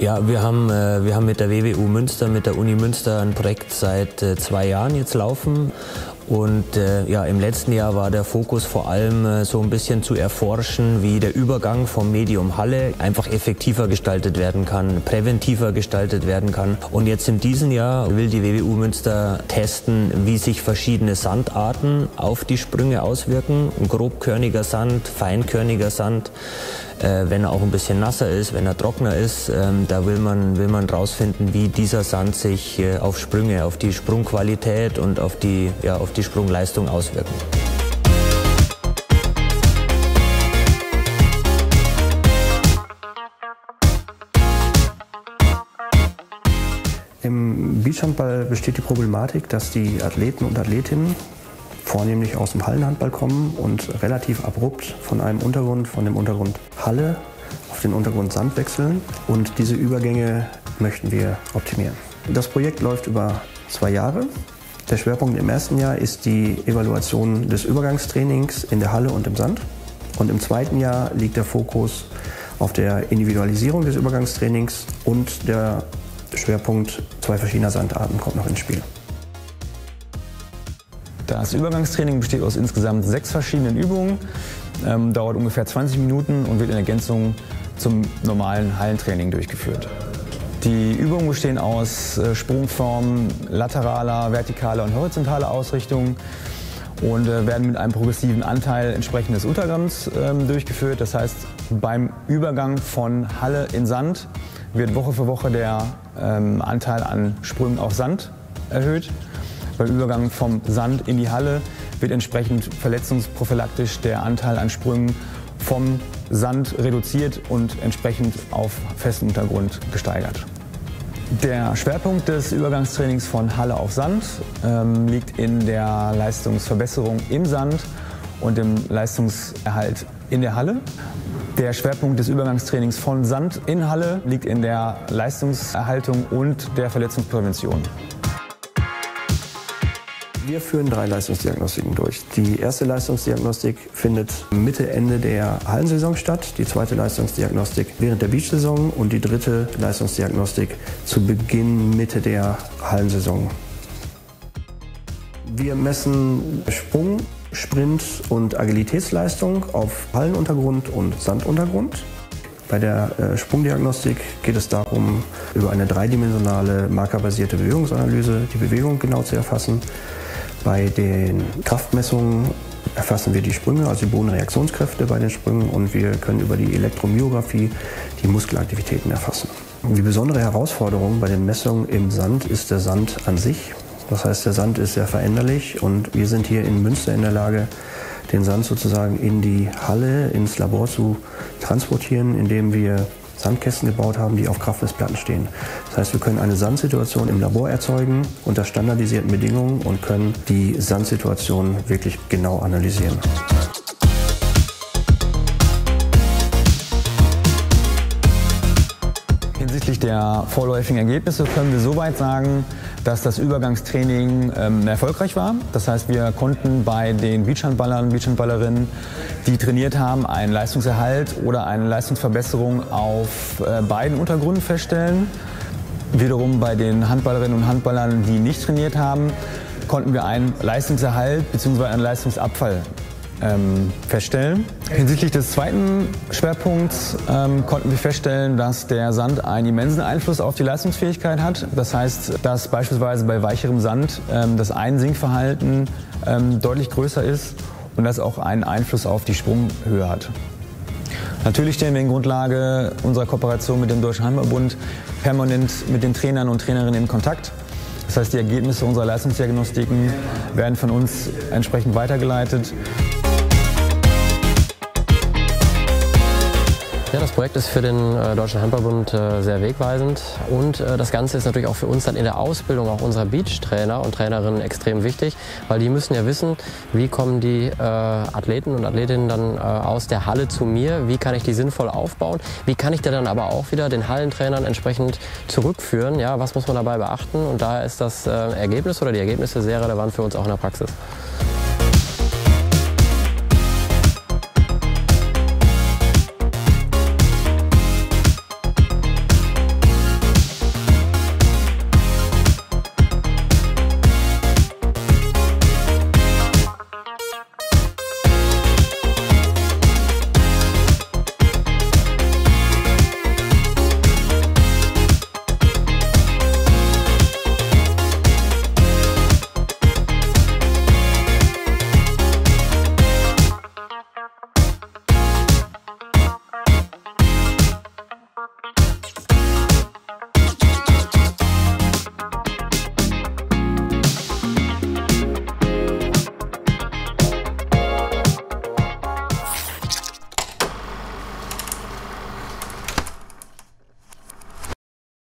Ja, wir haben mit der WWU Münster, mit der Uni Münster ein Projekt seit 2 Jahren jetzt laufen. Und ja, im letzten Jahr war der Fokus vor allem so ein bisschen zu erforschen, wie der Übergang vom Medium Halle einfach effektiver gestaltet werden kann, präventiver gestaltet werden kann. Und jetzt in diesem Jahr will die WWU Münster testen, wie sich verschiedene Sandarten auf die Sprünge auswirken. Ein grobkörniger Sand, feinkörniger Sand, wenn er auch ein bisschen nasser ist, wenn er trockener ist, da will man rausfinden, wie dieser Sand sich auf Sprünge, auf die Sprungqualität und auf die Sprungleistung auswirken. Im Beachhandball besteht die Problematik, dass die Athleten und Athletinnen vornehmlich aus dem Hallenhandball kommen und relativ abrupt von dem Untergrund Halle auf den Untergrund Sand wechseln. Und diese Übergänge möchten wir optimieren. Das Projekt läuft über 2 Jahre. Der Schwerpunkt im ersten Jahr ist die Evaluation des Übergangstrainings in der Halle und im Sand. Und im zweiten Jahr liegt der Fokus auf der Individualisierung des Übergangstrainings und der Schwerpunkt 2 verschiedener Sandarten kommt noch ins Spiel. Das Übergangstraining besteht aus insgesamt 6 verschiedenen Übungen, dauert ungefähr 20 Minuten und wird in Ergänzung zum normalen Hallentraining durchgeführt. Die Übungen bestehen aus Sprungformen lateraler, vertikaler und horizontaler Ausrichtung und werden mit einem progressiven Anteil entsprechend des Untergrunds durchgeführt. Das heißt, beim Übergang von Halle in Sand wird Woche für Woche der Anteil an Sprüngen auf Sand erhöht. Beim Übergang vom Sand in die Halle wird entsprechend verletzungsprophylaktisch der Anteil an Sprüngen vom Sand reduziert und entsprechend auf festen Untergrund gesteigert. Der Schwerpunkt des Übergangstrainings von Halle auf Sand liegt in der Leistungsverbesserung im Sand und im Leistungserhalt in der Halle. Der Schwerpunkt des Übergangstrainings von Sand in Halle liegt in der Leistungserhaltung und der Verletzungsprävention. Wir führen 3 Leistungsdiagnostiken durch. Die erste Leistungsdiagnostik findet Mitte, Ende der Hallensaison statt, die zweite Leistungsdiagnostik während der Beachsaison und die dritte Leistungsdiagnostik zu Beginn, Mitte der Hallensaison. Wir messen Sprung, Sprint und Agilitätsleistung auf Hallenuntergrund und Sanduntergrund. Bei der Sprungdiagnostik geht es darum, über eine dreidimensionale markerbasierte Bewegungsanalyse die Bewegung genau zu erfassen. Bei den Kraftmessungen erfassen wir die Sprünge, also die Bodenreaktionskräfte bei den Sprüngen, und wir können über die Elektromyographie die Muskelaktivitäten erfassen. Die besondere Herausforderung bei den Messungen im Sand ist der Sand an sich. Das heißt, der Sand ist sehr veränderlich und wir sind hier in Münster in der Lage, den Sand sozusagen in die Halle, ins Labor zu transportieren, indem wir Sandkästen gebaut haben, die auf Kraftmessplatten stehen. Das heißt, wir können eine Sandsituation im Labor erzeugen unter standardisierten Bedingungen und können die Sandsituation wirklich genau analysieren. Hinsichtlich der vorläufigen Ergebnisse können wir soweit sagen, dass das Übergangstraining erfolgreich war. Das heißt, wir konnten bei den Beachhandballern, Beachhandballerinnen, die trainiert haben, einen Leistungserhalt oder eine Leistungsverbesserung auf beiden Untergründen feststellen. Wiederum bei den Handballerinnen und Handballern, die nicht trainiert haben, konnten wir einen Leistungserhalt bzw. einen Leistungsabfall feststellen. Hinsichtlich des zweiten Schwerpunkts konnten wir feststellen, dass der Sand einen immensen Einfluss auf die Leistungsfähigkeit hat. Das heißt, dass beispielsweise bei weicherem Sand das Einsinkverhalten deutlich größer ist und das auch einen Einfluss auf die Sprunghöhe hat. Natürlich stehen wir in Grundlage unserer Kooperation mit dem Deutschen Handballbund permanent mit den Trainern und Trainerinnen in Kontakt. Das heißt, die Ergebnisse unserer Leistungsdiagnostiken werden von uns entsprechend weitergeleitet. Ja, das Projekt ist für den Deutschen Handballbund sehr wegweisend und das Ganze ist natürlich auch für uns dann in der Ausbildung auch unserer Beach-Trainer und Trainerinnen extrem wichtig, weil die müssen ja wissen, wie kommen die Athleten und Athletinnen dann aus der Halle zu mir, wie kann ich die sinnvoll aufbauen, wie kann ich da dann aber auch wieder den Hallentrainern entsprechend zurückführen, ja, was muss man dabei beachten, und daher ist das Ergebnis oder die Ergebnisse sehr relevant für uns auch in der Praxis.